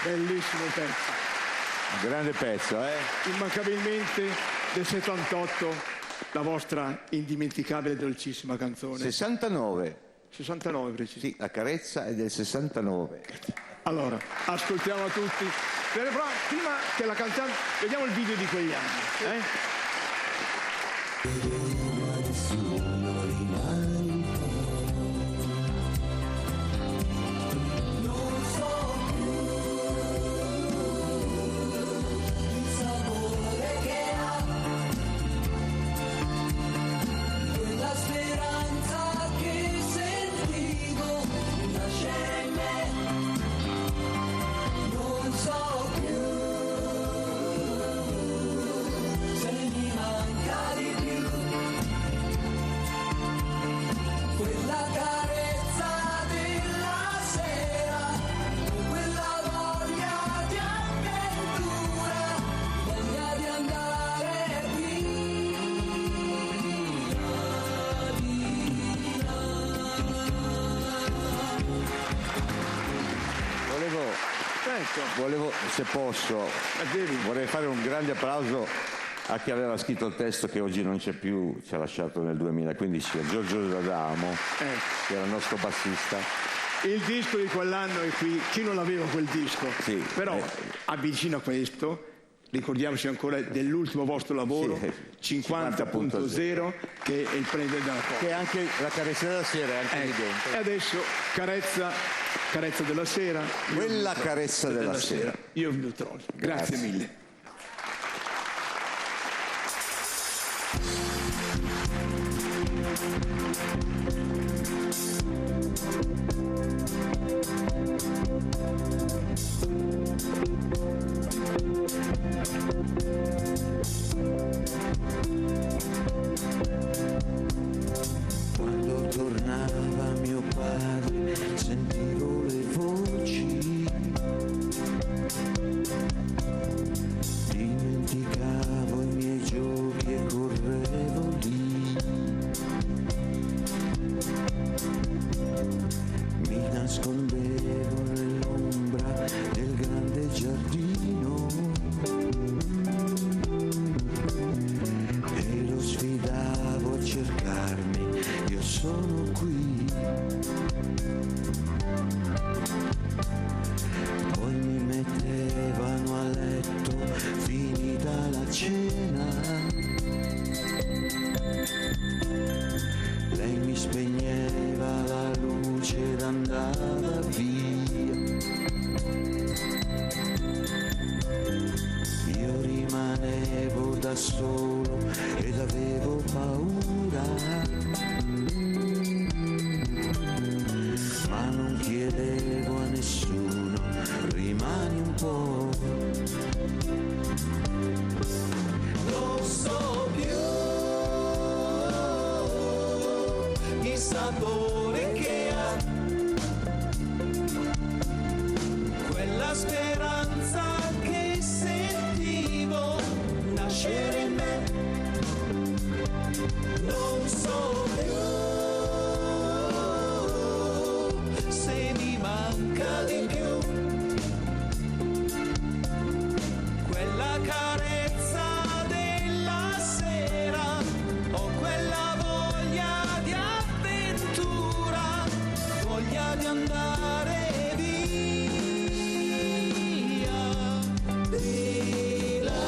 Bellissimo pezzo. Un grande pezzo, eh? Immancabilmente del 78, la vostra indimenticabile e dolcissima canzone. 69. 69 preciso. Sì, La carezza è del 69. Allora, ascoltiamo a tutti. Però prima che la cantiamo, vediamo il video di quegli anni. Volevo, se posso, vorrei fare un grande applauso a chi aveva scritto il testo, che oggi non c'è più, ci ha lasciato nel 2015, a Giorgio D'Adamo, che era il nostro bassista. Il disco di quell'anno è qui, chi non aveva quel disco? Sì, però avvicino a questo, ricordiamoci ancora dell'ultimo vostro lavoro, sì, 50.0, che è il premio della Cosa. Che è anche La carezza della sera, è anche lì dentro. E adesso Carezza della sera. Quella carezza della sera. Io vi trovo. Grazie mille. Quando tornava mio padre sentivo le voci, dimenticavo i miei giochi e correvo lì, mi nascondevo nell'ombra del grande giardino e lo sfidavo a cercarmi, io sono qui. Poi mi mettevano a letto, finita la cena, lei mi spegneva la luce ed andava via. Io rimanevo da solo ed avevo paura, ma non chiedevo a nessuno, rimani un po'. Non so più il sapore che ha quella speranza che sentivo nascere in me. Non so più se mi manca di più quella carezza della sera o quella voglia di avventura, voglia di andare via di là.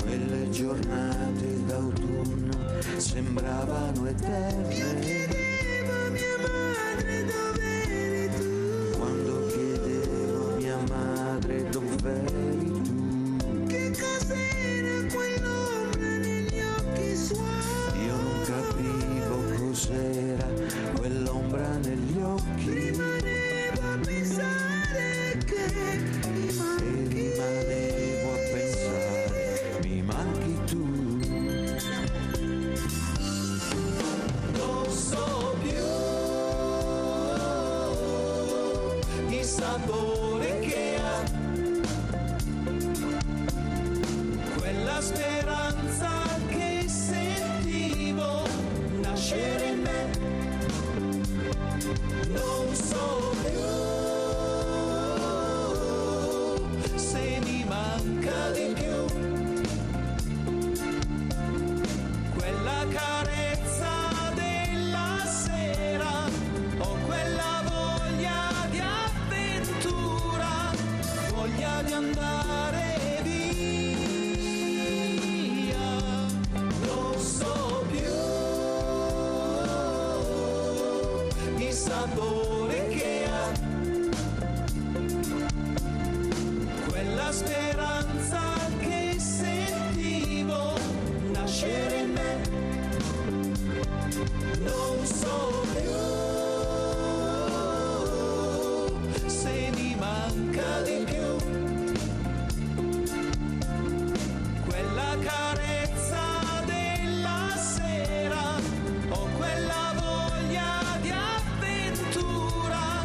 Quelle giornate d'autunno sembravano eterne. Mia madre, dov'eri tu? Quando chiedevo mia madre, dov'eri tu? Che cos'era quell'ombra negli occhi suoi? Io non capivo cos'era quell'ombra negli occhi. Rimanevo a pensare che mi manchi. E rimanevo a pensare, mi manchi tu. Non so più il sapore che ha quella speranza che sentivo sapore che ha, quella speranza che sentivo nascere in me. Non so più se mi manca di più quella carezza della sera o quella voglia di avventura,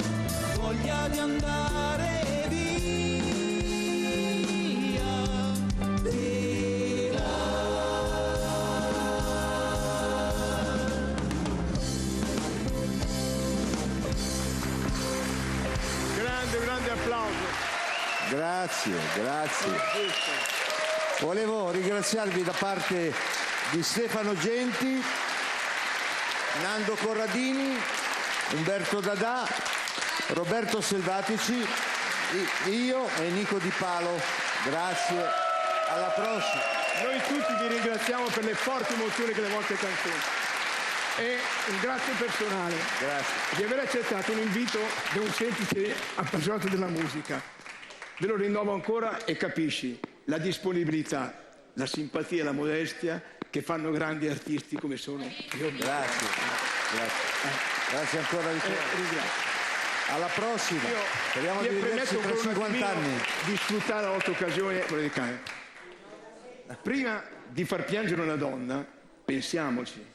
voglia di andare via di là. Grande applauso. Grazie. Volevo ringraziarvi da parte di Stefano Genti, Nando Corradini, Umberto Dadà, Roberto Selvatici, io e Nico Di Palo. Grazie, alla prossima. Noi tutti vi ringraziamo per le forti emozioni che le vostre canzoni. E un grazie personale di aver accettato un invito da un semplice appassionato della musica. Ve lo rinnovo ancora e capisci la disponibilità, la simpatia e la modestia che fanno grandi artisti come sono io. Grazie ancora di cuore. Alla prossima. Speriamo di vederci tra 50 anni. Di sfruttare l'altra occasione. Prima di far piangere una donna, pensiamoci.